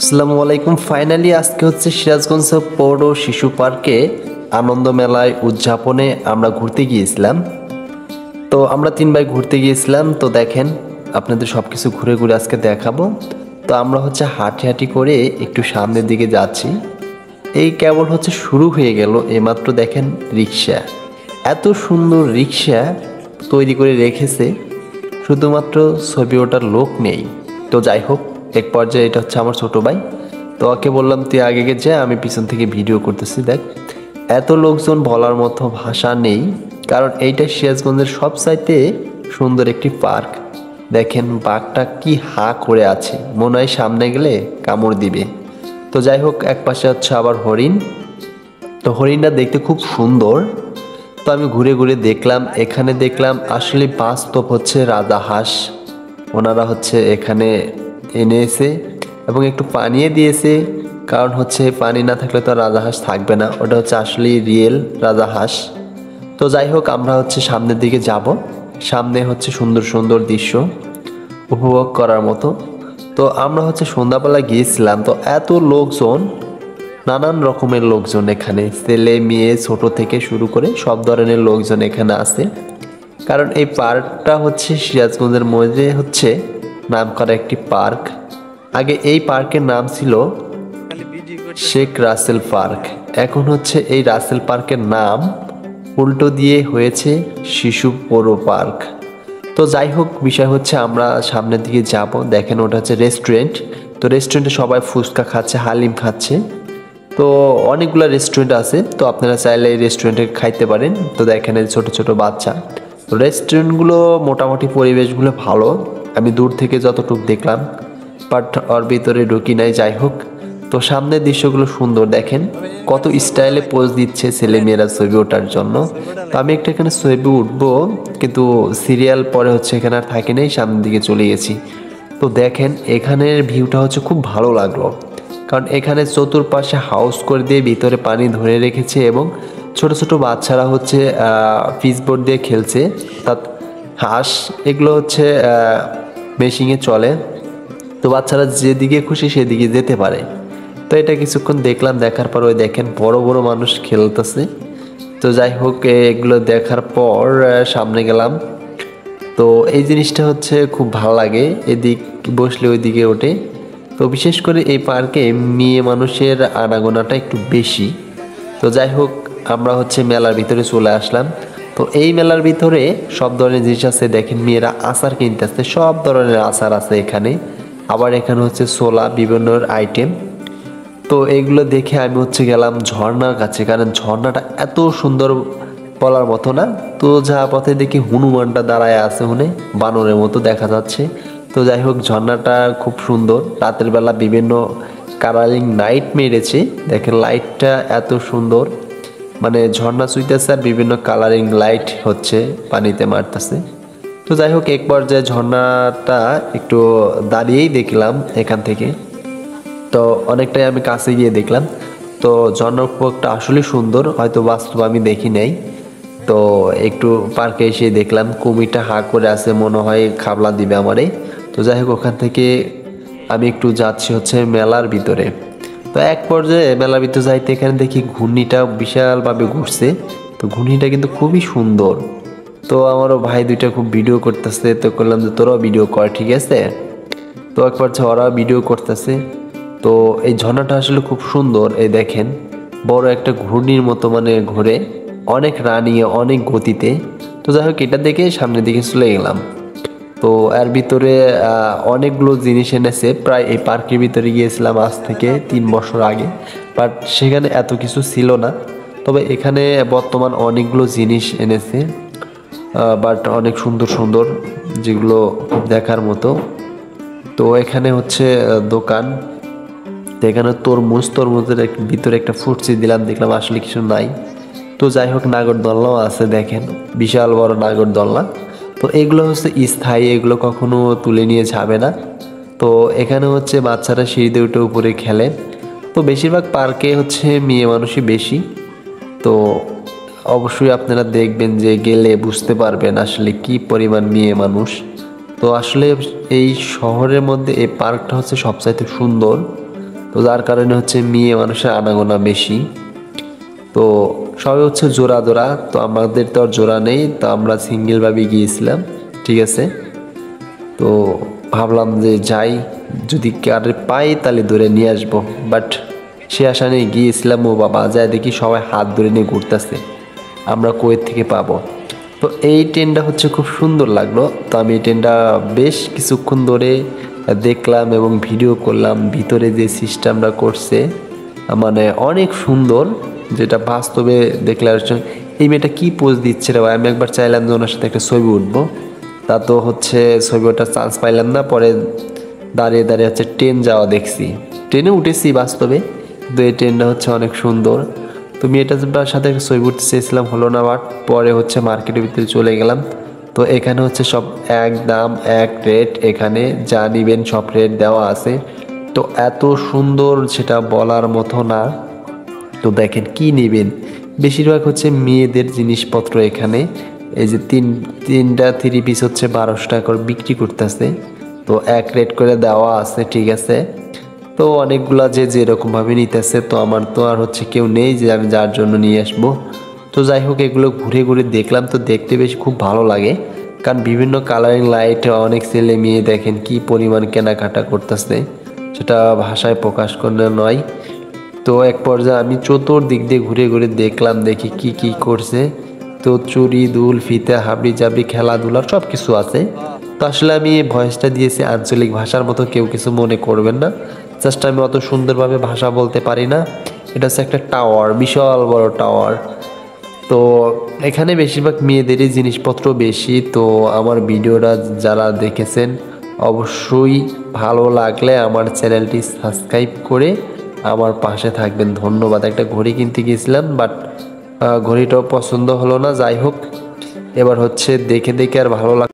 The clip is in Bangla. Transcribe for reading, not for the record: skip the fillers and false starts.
আসসালামু আলাইকুম। ফাইনালি আজকে হচ্ছে সিরাজগঞ্জ পৌর শিশু পার্কে আনন্দ মেলায় উদযাপনে আমরা ঘুরতে গিয়েছিলাম। তো আমরা 3 ভাই ঘুরতে গিয়েছিলাম। তো দেখেন আপনাদের সব কিছু ঘুরে ঘুরে আজকে দেখাবো। তো আমরা হচ্ছে হাঁটি হাঁটি করে একটু সামনের দিকে যাচ্ছি। এই কেবল হচ্ছে শুরু হয়ে গেল, এইমাত্র দেখেন রিক্সা, এত সুন্দর রিক্সা তৈরি করে রেখেছে, শুধুমাত্র ছবি ওঠার লোক নেই। তো যাই হোক, এক পর্যায়ে এটা হচ্ছে আমার ছোট ভাই। তো ওকে বললাম তুই আগে যা, আমি পিছন থেকে ভিডিও করতেছি। দেখ এত লোকজন, বলার মতো ভাষা নেই, কারণ এইটা সিরাজগঞ্জের সবচাইতে সুন্দর একটি পার্ক। দেখেন বাঘটা কি হাঁ করে আছে, মনে হয় সামনে গেলে কামড় দিবে। তো যাই হোক, এক পাশে হচ্ছে আবার হরিণ। তো হরিণটা দেখতে খুব সুন্দর। তো আমি ঘুরে ঘুরে দেখলাম, এখানে দেখলাম আসলে বাস্তব হচ্ছে রাজাহাঁস ওনারা হচ্ছে এখানে এনেছে এবং একটু পানিয়ে দিয়েছে, কারণ হচ্ছে পানি না থাকলে তো রাজাহাঁস থাকবে না, ওটা হচ্ছে আসলে রিয়েল রাজাহাঁস। তো যাই হোক, আমরা হচ্ছে সামনের দিকে যাব। সামনে হচ্ছে সুন্দর সুন্দর দৃশ্য উপভোগ করার মতো। তো আমরা হচ্ছে সন্ধ্যাবেলা গিয়েছিলাম। তো এত লোকজন, নানান রকমের লোকজন এখানে, ছেলে মেয়ে ছোট থেকে শুরু করে সব ধরনের লোকজন এখানে আছে। কারণ এই পার্কটা হচ্ছে সিরাজগঞ্জের মধ্যে হচ্ছে নামকরা একটি পার্ক। আগে এই পার্কের নাম ছিল শেখ রাসেল পার্ক। এখন হচ্ছে এই রাসেল পার্কের নাম উল্টো দিয়ে হয়েছে শিশু পৌর পার্ক। তো যাই হোক, বিষয় হচ্ছে আমরা সামনের দিকে যাব। দেখেন ওটা হচ্ছে রেস্টুরেন্ট। তো রেস্টুরেন্টে সবাই ফুচকা খাচ্ছে, হালিম খাচ্ছে। তো অনেকগুলো রেস্টুরেন্ট আছে, তো আপনারা চাইলে এই রেস্টুরেন্টে খাইতে পারেন। তো দেখেন এই ছোট ছোট বাচ্চা। তো রেস্টুরেন্টগুলো মোটামুটি পরিবেশগুলো ভালো, আমি দূর থেকে যতটুকু দেখলাম, বাট ওর ভিতরে ঢুকি নাই। যাই হোক, তো সামনের দৃশ্যগুলো সুন্দর। দেখেন কত স্টাইলে পোজ দিচ্ছে ছেলেমেয়েরা ছবি ওঠার জন্য। তো আমি একটা এখানে ছবি উঠবো, কিন্তু সিরিয়াল পরে হচ্ছে এখানে আর থাকি নাই, সামনের দিকে চলে গেছি। তো দেখেন এখানের ভিউটা হচ্ছে খুব ভালো লাগলো, কারণ এখানে চতুর্পাশে হাউস করে দিয়ে ভিতরে পানি ধরে রেখেছে এবং ছোট ছোট বাচ্চারা হচ্ছে ফিসবোর্ড দিয়ে খেলছে। অর্থাৎ হাঁস এগুলো হচ্ছে মেশিনে চলে। তো বাচ্চারা যেদিকে খুশি সেদিকে যেতে পারে। তো এটা কিছুক্ষণ দেখলাম, দেখার পর ওই দেখেন বড় বড় মানুষ খেলতেছে। তো যাই হোক, এগুলো দেখার পর সামনে গেলাম। তো এই জিনিসটা হচ্ছে খুব ভালো লাগে, এদিক বসলে ওই দিকে ওঠে। তো বিশেষ করে এই পার্কে মেয়ে মানুষের আনাগোনাটা একটু বেশি। তো যাই হোক, আমরা হচ্ছে মেলার ভিতরে চলে আসলাম। তো এই মেলার ভিতরে সব ধরনের জিনিস আছে। দেখেন মেয়েরা আচার কিনতে আসছে, সব ধরনের আচার আছে এখানে। আবার এখানে হচ্ছে ছোলা, বিভিন্ন আইটেম। তো এইগুলো দেখে আমি হচ্ছে গেলাম ঝর্ণার কাছে, কারণ ঝর্ণাটা এত সুন্দর বলার মতো না। তো যা পথে দেখি হনুমানটা দাঁড়ায় আছে, হুনে বানরের মতো দেখা যাচ্ছে। তো যাই হোক, ঝর্ণাটা খুব সুন্দর। রাতের বেলা বিভিন্ন কালারিং লাইট মেরেছে, দেখেন লাইটটা এত সুন্দর, মানে ঝর্ণা চুইতেছে আর বিভিন্ন কালারিং লাইট হচ্ছে পানিতে মারতেছে। তো যাই হোক, এক পর্যায়ে ঝর্ণাটা একটু দাঁড়িয়েই দেখলাম এখান থেকে। তো অনেকটাই আমি কাছে গিয়ে দেখলাম। তো ঝর্ণার উপরটা আসলে সুন্দর, হয়তো বাস্তব আমি দেখি নাই। তো একটু পার্কে এসে দেখলাম কুমিরটা হাঁ করে আছে, মনে হয় খাবলা দিবে আমারে। তো যাই হোক, ওখান থেকে আমি একটু যাচ্ছি হচ্ছে মেলার ভিতরে। তো এক পর্যায়ে মেলার ভিতরে যাইতে এখানে দেখি ঘূর্ণিটা বিশালভাবে ঘুরছে। তো ঘূর্ণিটা কিন্তু খুবই সুন্দর। তো আমারও ভাই দুইটা খুব ভিডিও করতেছে, তো করলাম যে তোরাও ভিডিও কর, ঠিক আছে। তো এক পর্যায়ে ওরা ভিডিও করতেছে। তো এই ঝর্ণাটা আসলে খুব সুন্দর। এই দেখেন বড় একটা ঘূর্ণির মতো, মানে ঘুরে অনেক রানিয়ে অনেক গতিতে। তো যাই হোক, এটা দেখে সামনের দিকে চলে গেলাম। তো এর ভিতরে অনেকগুলো জিনিস এনেছে। প্রায় এই পার্কের ভিতরে গিয়েছিলাম আজ থেকে 3 বছর আগে, বাট সেখানে এত কিছু ছিল না। তবে এখানে বর্তমান অনেকগুলো জিনিস এনেছে, বাট অনেক সুন্দর সুন্দর, যেগুলো দেখার মতো। তো এখানে হচ্ছে দোকান। তো এখানে তরমুজের ভিতরে একটা ফুটছি দিলাম, দেখলাম আসলে কিছু নাই। তো যাই হোক, নাগরদোলনাও আছে, দেখেন বিশাল বড় নাগরদোলনা। তো এগুলো হচ্ছে স্থায়ী, এগুলো কখনো তুলে নিয়ে যাবে না। তো এখানে হচ্ছে বাচ্চারা সিঁড়িতে উঠে উপরে খেলে। তো বেশিরভাগ পার্কে হচ্ছে মেয়ে মানুষই বেশি। তো অবশ্যই আপনারা দেখবেন, যে গেলে বুঝতে পারবেন আসলে কি পরিমাণ মেয়ে মানুষ। তো আসলে এই শহরের মধ্যে এই পার্কটা হচ্ছে সবচাইতে সুন্দর। তো যার কারণে হচ্ছে মেয়ে মানুষের আনাগোনা বেশি। তো সবাই হচ্ছে জোড়া জোড়া, তো আমাদের তো আর জোড়া নেই, তো আমরা সিঙ্গেলভাবে গিয়েছিলাম। ঠিক আছে, তো ভাবলাম যে যাই, যদি কারে পাই তাহলে ধরে নিয়ে আসবো। বাট সে আশা নিয়ে গিয়েছিলাম, ও বাবা যায় দেখি সবাই হাত ধরে নিয়ে ঘুরতেছে, আমরা কোয়েত থেকে পাবো। তো এই ট্রেনটা হচ্ছে খুব সুন্দর লাগলো। তো আমি এই ট্রেনটা বেশ কিছুক্ষণ ধরে দেখলাম এবং ভিডিও করলাম। ভিতরে যে সিস্টেমটা করছে মানে অনেক সুন্দর, যেটা বাস্তবে দেখলে এই মেয়েটা কী পোজ দিচ্ছে রে ভাই। আমি একবার চাইলাম যে ওনার সাথে একটা ছবি উঠবো, তা তো হচ্ছে ছবি ওঠার চান্স পাইলাম না। পরে দাঁড়িয়ে দাঁড়িয়ে হচ্ছে ট্রেন যাওয়া দেখছি, ট্রেনে উঠেছি বাস্তবে, কিন্তু এই ট্রেনটা হচ্ছে অনেক সুন্দর। তো মেয়েটার সাথে একটা ছবি উঠতে চেয়েছিলাম, হলো না। বাট পরে হচ্ছে মার্কেটের ভিতরে চলে গেলাম। তো এখানে হচ্ছে সব এক দাম এক রেট, এখানে যা নিবেন সব রেট দেওয়া আছে। তো এত সুন্দর সেটা বলার মতো না। তো দেখেন কি নেবেন, বেশিরভাগ হচ্ছে মেয়েদের জিনিসপত্র এখানে। এই যে তিনটা 3 পিস হচ্ছে 1200 টাকা করে বিক্রি করতেছে। তো এক রেট করে দেওয়া আছে, ঠিক আছে। তো অনেকগুলা যে যেরকমভাবে নিতেছে, তো আমার তো আর হচ্ছে কেউ নেই যে আমি যার জন্য নিয়ে আসবো। তো যাই হোক, এগুলো ঘুরে ঘুরে দেখলাম, তো দেখতে বেশ খুব ভালো লাগে। কারণ বিভিন্ন কালারিং লাইট, অনেক ছেলে মেয়ে দেখেন কি পরিমাণ কেনাকাটা করতেছে, সেটা ভাষায় প্রকাশ করলে নয়। তো এক পর্যায়ে আমি চতুর্দিক দিয়ে ঘুরে ঘুরে দেখলাম, দেখি কি কি করছে। তো চুরি দুল ফিতা হাবড়ি জাবড়ি খেলাধুলার সব কিছু আছে। তো আসলে আমি এই ভয়েসটা দিয়েছি আঞ্চলিক ভাষার মতো, কেউ কিছু মনে করবেন না। জাস্ট আমি অত সুন্দরভাবে ভাষা বলতে পারি না। এটা হচ্ছে একটা টাওয়ার, বিশাল বড় টাওয়ার। তো এখানে বেশিরভাগ মেয়েদেরই জিনিসপত্র বেশি। তো আমার ভিডিওটা যারা দেখেছেন অবশ্যই ভালো লাগলে আমার চ্যানেলটি সাবস্ক্রাইব করে আমার পাশে থাকবেন। ধন্যবাদ। একটা ঘড়ি কিনতে গিয়েছিলাম, বাট ঘড়িটাও পছন্দ হলো না। যাই হোক, এবার হচ্ছে দেখে দেখে আর ভালো লাগ